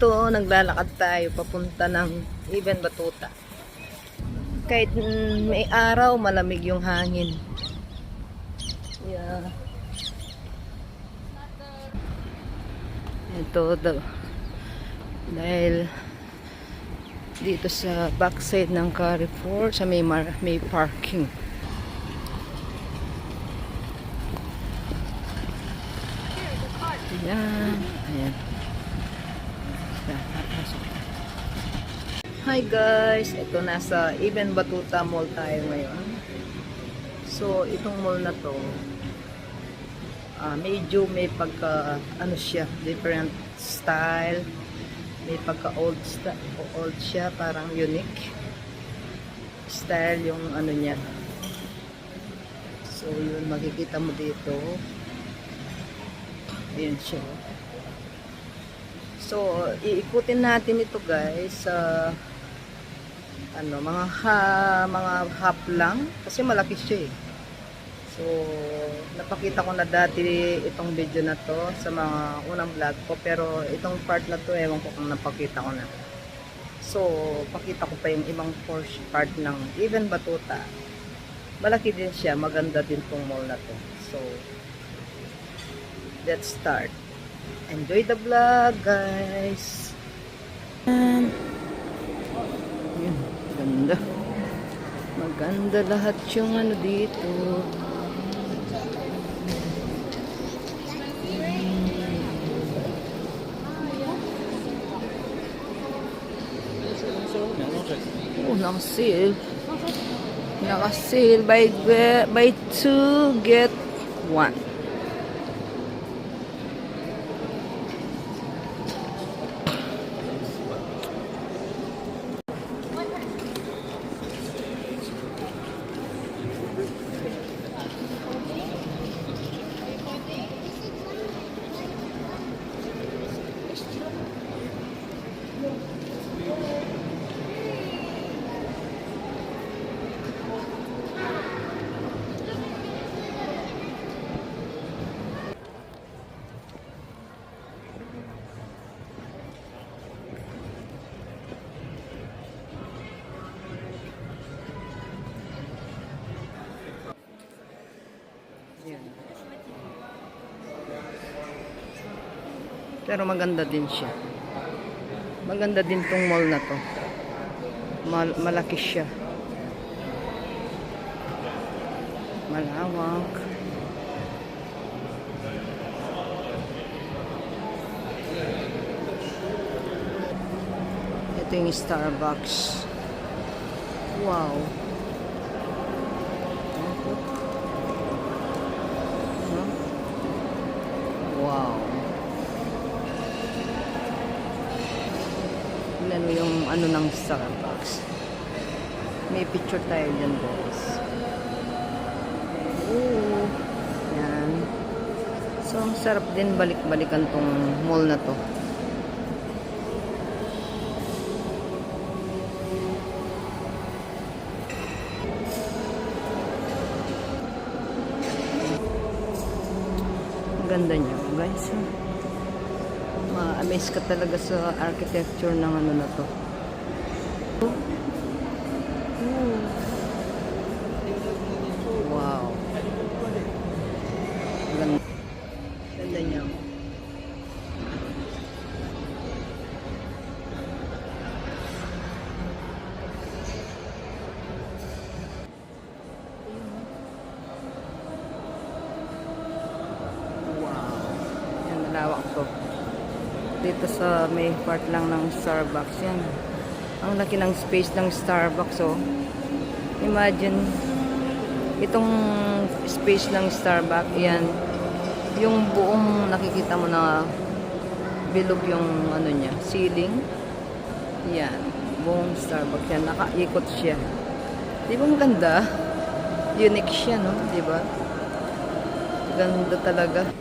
Ito, naglalakad tayo papunta ng Ibn Battuta. Kahit may araw, malamig yung hangin. Yeah. Ito daw. Dahil dito sa backside ng Carrefour, sa may parking. Ayan. Ayan. Hi guys! Ito nasa Ibn Battuta Mall tayo ngayon. So, itong mall na to, medyo may pagka, ano siya, different style. May pagka old siya, parang unique style yung ano niya. So, yun, makikita mo dito. Ayan siya. So, iikutin natin ito guys sa mga half lang kasi malaki siya eh. So, napakita ko na dati itong video na to sa mga unang vlog ko, pero itong part na to ewan ko kung napakita ko na. So, pakita ko pa yung ibang part ng Ibn Battuta. Malaki din siya, maganda din tong mall na to. So, let's start. Enjoy the vlog, guys. Yan, ganda. Maganda lahat yung ano dito. Oh, naka-sale. Naka-sale. Buy 2, get 1. Pero maganda din siya. Maganda din tong mall na to. Malaki siya. Malawak. Ito yung Starbucks. Wow. Wow. Tignan mo yung ano ng Starbucks. May picture tayo dyan guys. Oo. Yan. So, ang sarap din balik-balikan tong mall na to. Ang ganda niya guys. Ma-amaze ka talaga sa architecture ng ano na to. Wow. Ganda. Ganda niya. Wow. Yan, malawak to. Dito sa may part lang ng Starbucks yan. Ang laki ng space ng Starbucks oh. Imagine itong space ng Starbucks yan. Yung buong nakikita mo na bilog yung ano niya, ceiling. Yan, buong Starbucks yan. Nakaikot siya. Di ba ang ganda? Unique siya no, di ba? Ganda talaga.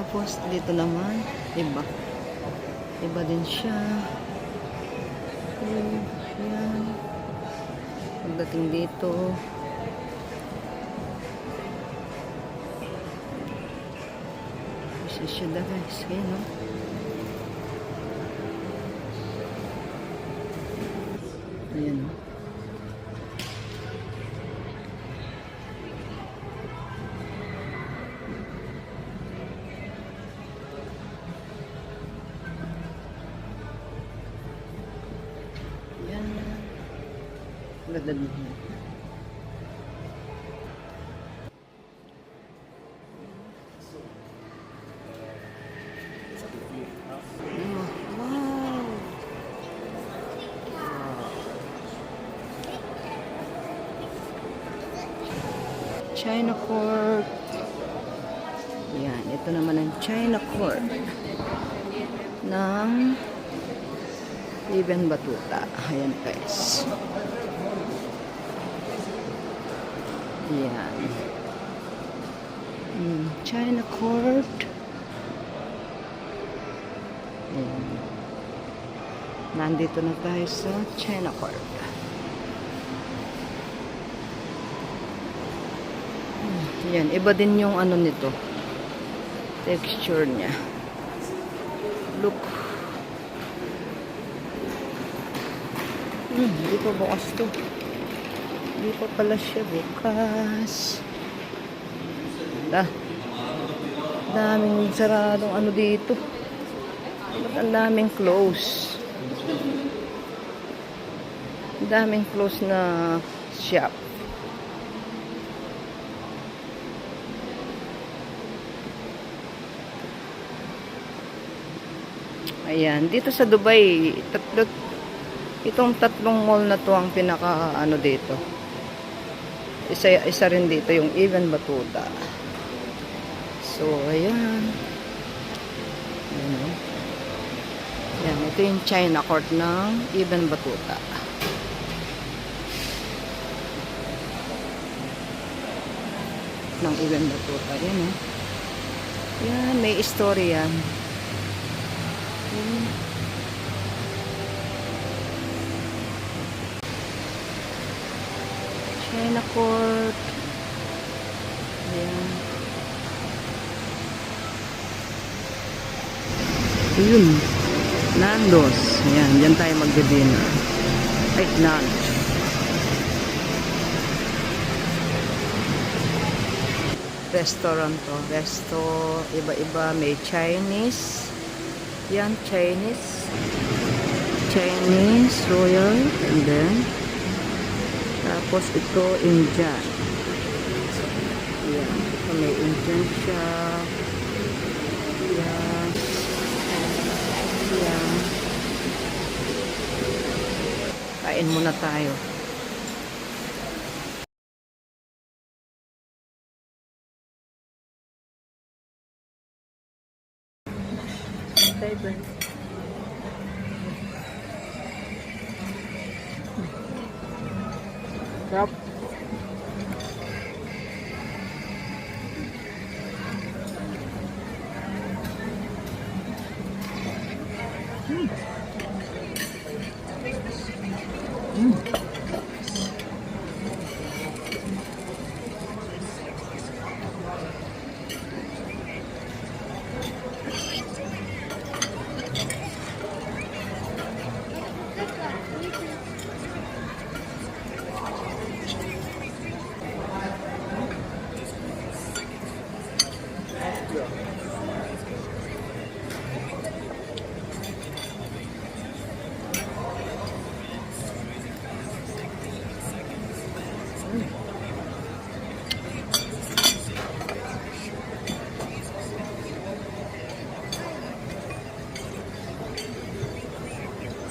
Tapos, dito naman, iba. Iba din siya. Yan. Pagdating dito, this is siya guys. Ayan, no? Ayan, no? Yan. Ganda din. Wow. China Court. Yan, ito naman ang China Court ng Ibn Battuta. Ayan guys. Yan. China Court. Ayan. Nandito na tayo sa China Court. Yan, iba din yung ano nito. Texture niya. Look. Hindi pa bukas to. Hindi pa pala siya bukas. Daming saradong ano dito. Ba't ang daming close? Ang daming close na shop. Ayan, dito sa Dubai, itong tatlong mall na to ang pinaka ano dito. Isa rin dito yung Ibn Battuta. So, ayan. Ayan. Ayan, ito yung China Court ng Ibn Battuta. Ng Ibn Battuta. Ayan, eh. Ayan, may story yan. China Court. Ayan. Ayun. Nando's. Ayan. Diyan tayo magbe-dinner. Ay, lunch. Restaurant to. Resto. Iba-iba. May Chinese. Yan, Chinese. Chinese, Royal. And then, tapos ito, Indian. Yan. Ito may Indian siya. Yan. Yan. Kain muna tayo. Table. Sarap. Mm.